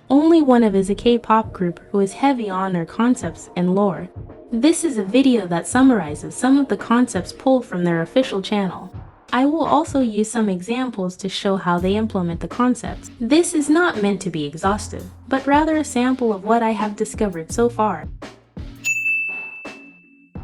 OnlyOneOf is a K-pop group who is heavy on their concepts and lore. This is a video that summarizes some of the concepts pulled from their official channel. I will also use some examples to show how they implement the concepts. This is not meant to be exhaustive, but rather a sample of what I have discovered so far.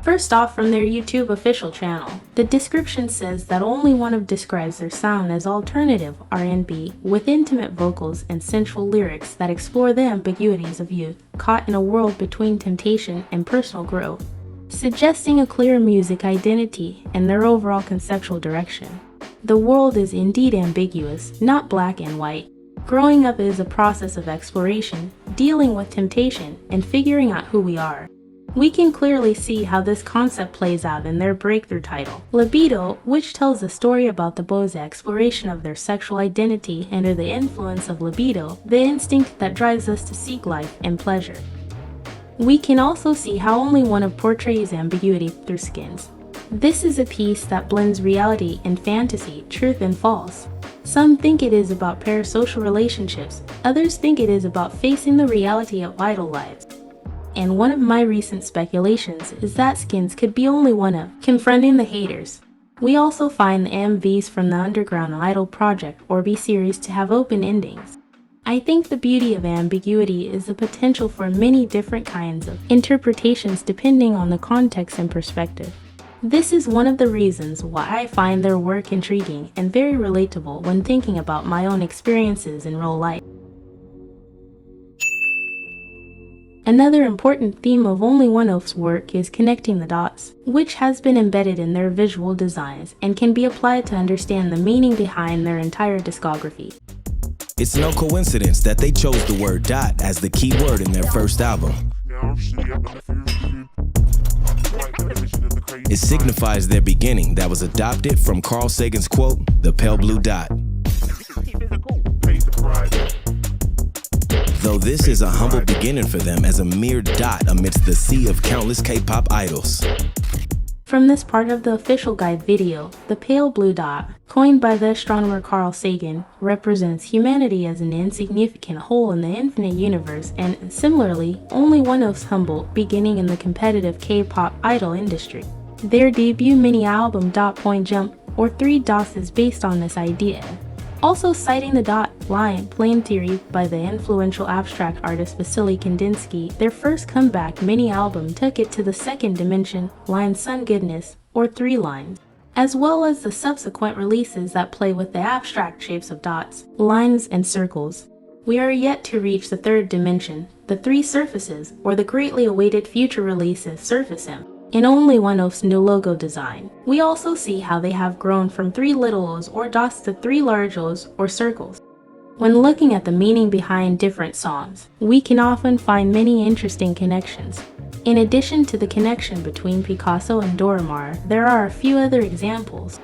First off, from their YouTube official channel, the description says that OnlyOneOf describes their sound as alternative R&B with intimate vocals and sensual lyrics that explore the ambiguities of youth caught in a world between temptation and personal growth, suggesting a clear music identity and their overall conceptual direction. The world is indeed ambiguous, not black and white. Growing up is a process of exploration, dealing with temptation, and figuring out who we are. We can clearly see how this concept plays out in their breakthrough title, Libido, which tells a story about the boys' exploration of their sexual identity under the influence of libido, the instinct that drives us to seek life and pleasure. We can also see how OnlyOneOf portrays ambiguity through skins. This is a piece that blends reality and fantasy, truth and false. Some think it is about parasocial relationships, others think it is about facing the reality of idol lives. And one of my recent speculations is that skins could be OnlyOneOf, confronting the haters. We also find the MVs from the Underground Idol project or B series to have open endings. I think the beauty of ambiguity is the potential for many different kinds of interpretations depending on the context and perspective. This is one of the reasons why I find their work intriguing and very relatable when thinking about my own experiences in real life. Another important theme of OnlyOneOf's work is connecting the dots, which has been embedded in their visual designs and can be applied to understand the meaning behind their entire discography. It's no coincidence that they chose the word dot as the key word in their first album. It signifies their beginning that was adopted from Carl Sagan's quote, "The pale blue dot." Though this is a humble beginning for them as a mere dot amidst the sea of countless K-pop idols. From this part of the official guide video, the pale blue dot, coined by the astronomer Carl Sagan, represents humanity as an insignificant hole in the infinite universe, and similarly, OnlyOneOf's humble beginning in the competitive K-pop idol industry. Their debut mini-album Dot Point Jump, or Three Dots, is based on this idea. Also citing the dot line plane theory by the influential abstract artist Vasily Kandinsky, their first comeback mini-album took it to the second dimension, line Sun Goodness, or Three Lines, as well as the subsequent releases that play with the abstract shapes of dots, lines, and circles. We are yet to reach the third dimension, the Three Surfaces, or the greatly awaited future release of Surface M. In OnlyOneOf's new logo design, we also see how they have grown from three little O's or dots to three large O's or circles. When looking at the meaning behind different songs, we can often find many interesting connections. In addition to the connection between Picasso and dOra maar, there are a few other examples.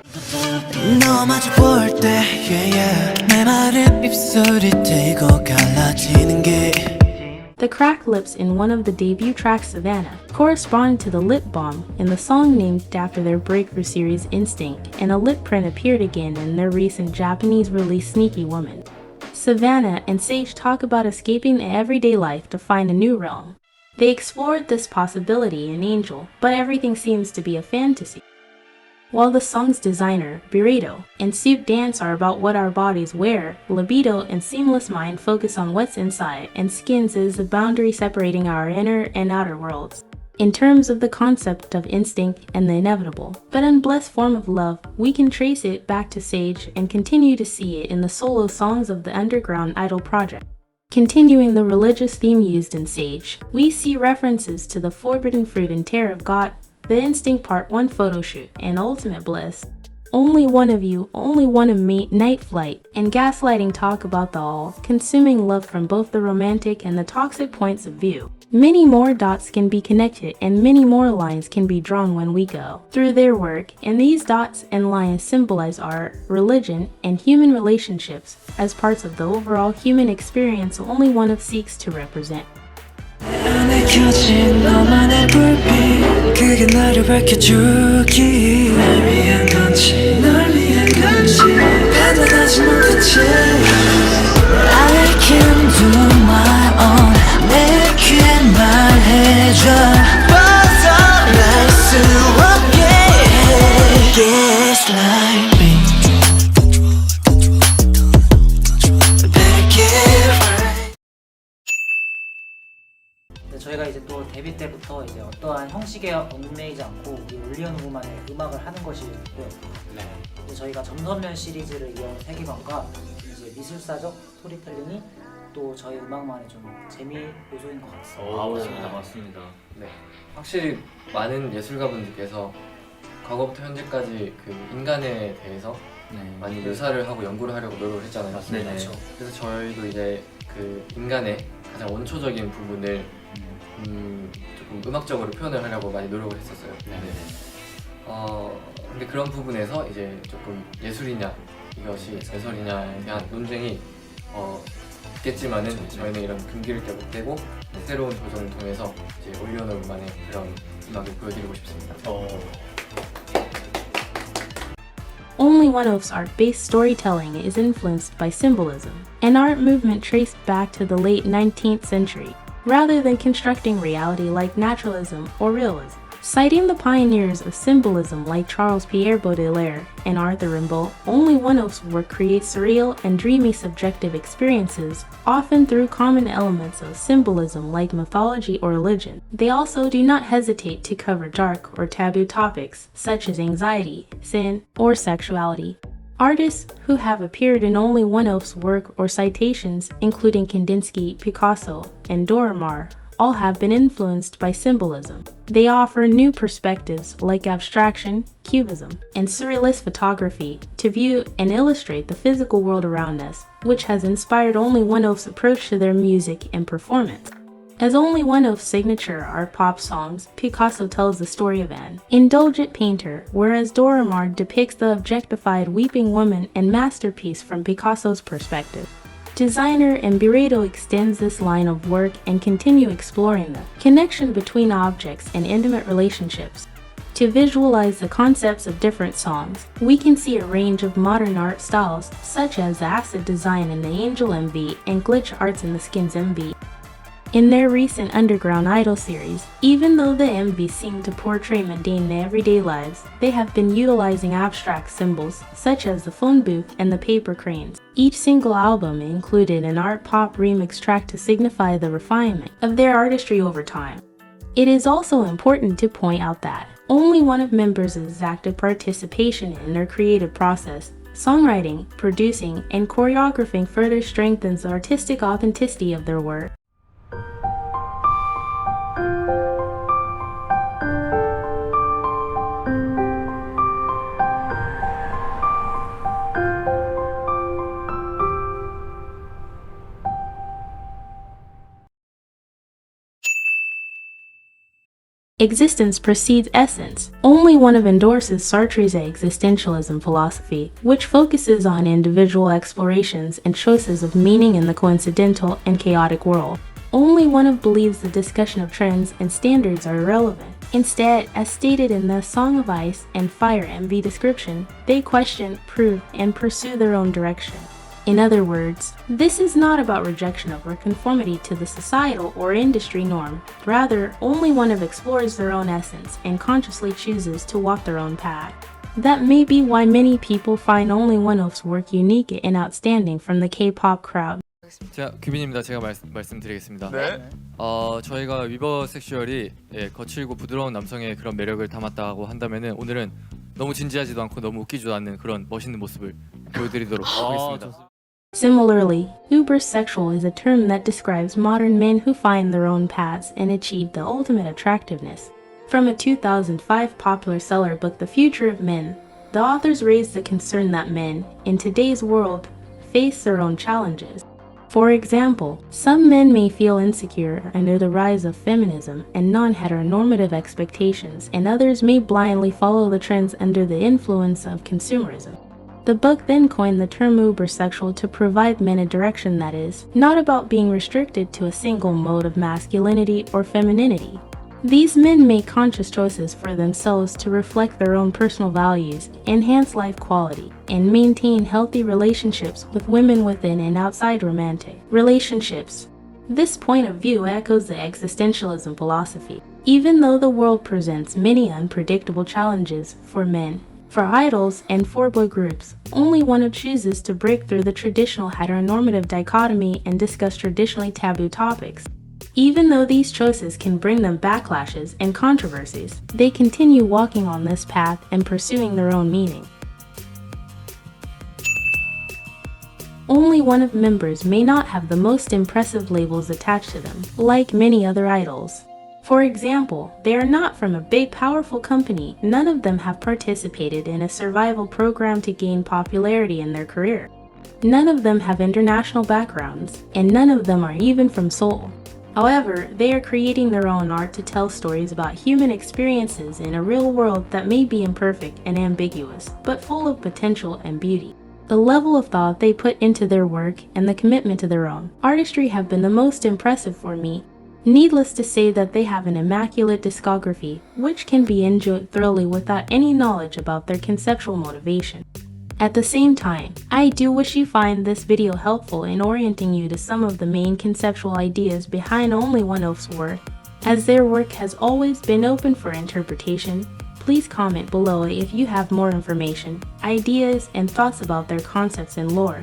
The cracked lips in one of the debut tracks, Savannah, correspond to the lip balm in the song named after their breakthrough series Instinct, and a lip print appeared again in their recent Japanese release Sneaky Woman. Savannah and Sage talk about escaping the everyday life to find a new realm. They explored this possibility in Angel, but everything seems to be a fantasy. While the song's designer, Burrito, and Suit Dance are about what our bodies wear, Libido and Seamless Mind focus on what's inside, and Skins is the boundary separating our inner and outer worlds. In terms of the concept of instinct and the inevitable, but unblessed form of love, we can trace it back to Sage and continue to see it in the solo songs of the Underground Idol project. Continuing the religious theme used in Sage, we see references to the forbidden fruit and Terror of God, the Instinct Part 1 photoshoot, and Ultimate Bliss. Only One of You, Only One of Me, Night Flight, and Gaslighting talk about the all-consuming love from both the romantic and the toxic points of view. Many more dots can be connected and many more lines can be drawn when we go through their work, and these dots and lines symbolize art, religion, and human relationships as parts of the overall human experience OnlyOneOf seeks to represent. 켜진 너만의 불빛 그게 나를 밝혀주기 날 위한 건지 널 위한 건지 판단하지 못했지 I can do my 저희가 이제 또 데뷔 때부터 이제 어떠한 형식에 얽매이지 않고 이 올리언오브만의 음악을 하는 것이고요. 네. 이제 저희가 점선면 시리즈를 이어온 세계관과 이제 미술사적 스토리텔링이 또 저희 음악만의 좀 재미 요소인 것 같습니다. 맞습니다. 네, 확실히 많은 예술가분들께서 과거부터 현재까지 그 인간에 대해서 많이 묘사를 하고 연구를 하려고 노력을 했잖아요. 맞습니다. 그렇죠. 그래서 저희도 이제 그 인간의 가장 원초적인 부분을 조금 음악적으로 표현을 하려고 많이 노력을 했었어요. 근데 그런 부분에서 이제 조금 예술이냐 이것이 예술이냐에 대한 논쟁이 있겠지만은 저희는 이런 금기를 깨고 새로운 도전을 통해서 이제 올리오노만의 그런 음악을 보여드리고 싶습니다. OnlyOneOf's art-based storytelling is influenced by symbolism, an art movement traced back to the late 19th century, rather than constructing reality like naturalism or realism. Citing the pioneers of symbolism like Charles-Pierre Baudelaire and Arthur Rimbaud, OnlyOneOf's work creates surreal and dreamy subjective experiences, often through common elements of symbolism like mythology or religion. They also do not hesitate to cover dark or taboo topics such as anxiety, sin, or sexuality. Artists who have appeared in OnlyOneOf's work or citations, including Kandinsky, Picasso, and dOra maar, all have been influenced by symbolism. They offer new perspectives like abstraction, cubism, and surrealist photography to view and illustrate the physical world around us, which has inspired OnlyOneOf's approach to their music and performance. As OnlyOneOf's signature are pop songs, Picasso tells the story of an indulgent painter, whereas dOra maar depicts the objectified weeping woman and masterpiece from Picasso's perspective. Designer Ambiguity extends this line of work and continue exploring the connection between objects and intimate relationships. To visualize the concepts of different songs, we can see a range of modern art styles, such as the acid design in the Angel MV and glitch arts in the Skins MV. In their recent Underground Idol series, even though the MV seemed to portray mundane everyday lives, they have been utilizing abstract symbols such as the phone booth and the paper cranes. Each single album included an art pop remix track to signify the refinement of their artistry over time. It is also important to point out that OnlyOneOf members' active participation in their creative process, songwriting, producing, and choreographing further strengthens the artistic authenticity of their work. Existence precedes essence. OnlyOneOf endorses Sartre's existentialism philosophy, which focuses on individual explorations and choices of meaning in the coincidental and chaotic world. OnlyOneOf believes the discussion of trends and standards are irrelevant. Instead, as stated in the Song of Ice and Fire MV description, they question, prove, and pursue their own direction. In other words, this is not about rejection of or conformity to the societal or industry norm. Rather, OnlyOneOf explores their own essence and consciously chooses to walk their own path. That may be why many people find OnlyOneOf's work unique and outstanding from the K-pop crowd. 자, 규빈입니다. 제가 말씀드리겠습니다. 네. 저희가 위버섹슈얼이 거칠고 부드러운 남성의 그런 매력을 담았다고 한다면은 오늘은 너무 진지하지도 않고 너무 웃기지도 않는 그런 멋있는 모습을 보여드리도록 하겠습니다. Similarly, ubersexual is a term that describes modern men who find their own paths and achieve the ultimate attractiveness. From a 2005 popular seller book, The Future of Men, the authors raised the concern that men, in today's world, face their own challenges. For example, some men may feel insecure under the rise of feminism and non-heteronormative expectations, and others may blindly follow the trends under the influence of consumerism. The book then coined the term ubersexual to provide men a direction that is not about being restricted to a single mode of masculinity or femininity. These men make conscious choices for themselves to reflect their own personal values, enhance life quality, and maintain healthy relationships with women within and outside romantic relationships. This point of view echoes the existentialism philosophy. Even though the world presents many unpredictable challenges for men, for idols, and for boy groups, OnlyOneOf chooses to break through the traditional heteronormative dichotomy and discuss traditionally taboo topics. Even though these choices can bring them backlashes and controversies, they continue walking on this path and pursuing their own meaning. OnlyOneOf members may not have the most impressive labels attached to them, like many other idols. For example, they are not from a big powerful company, none of them have participated in a survival program to gain popularity in their career. None of them have international backgrounds, and none of them are even from Seoul. However, they are creating their own art to tell stories about human experiences in a real world that may be imperfect and ambiguous, but full of potential and beauty. The level of thought they put into their work and the commitment to their own artistry have been the most impressive for me. Needless to say that they have an immaculate discography, which can be enjoyed thoroughly without any knowledge about their conceptual motivation. At the same time, I do wish you find this video helpful in orienting you to some of the main conceptual ideas behind OnlyOneOf's work. As their work has always been open for interpretation, please comment below if you have more information, ideas, and thoughts about their concepts and lore.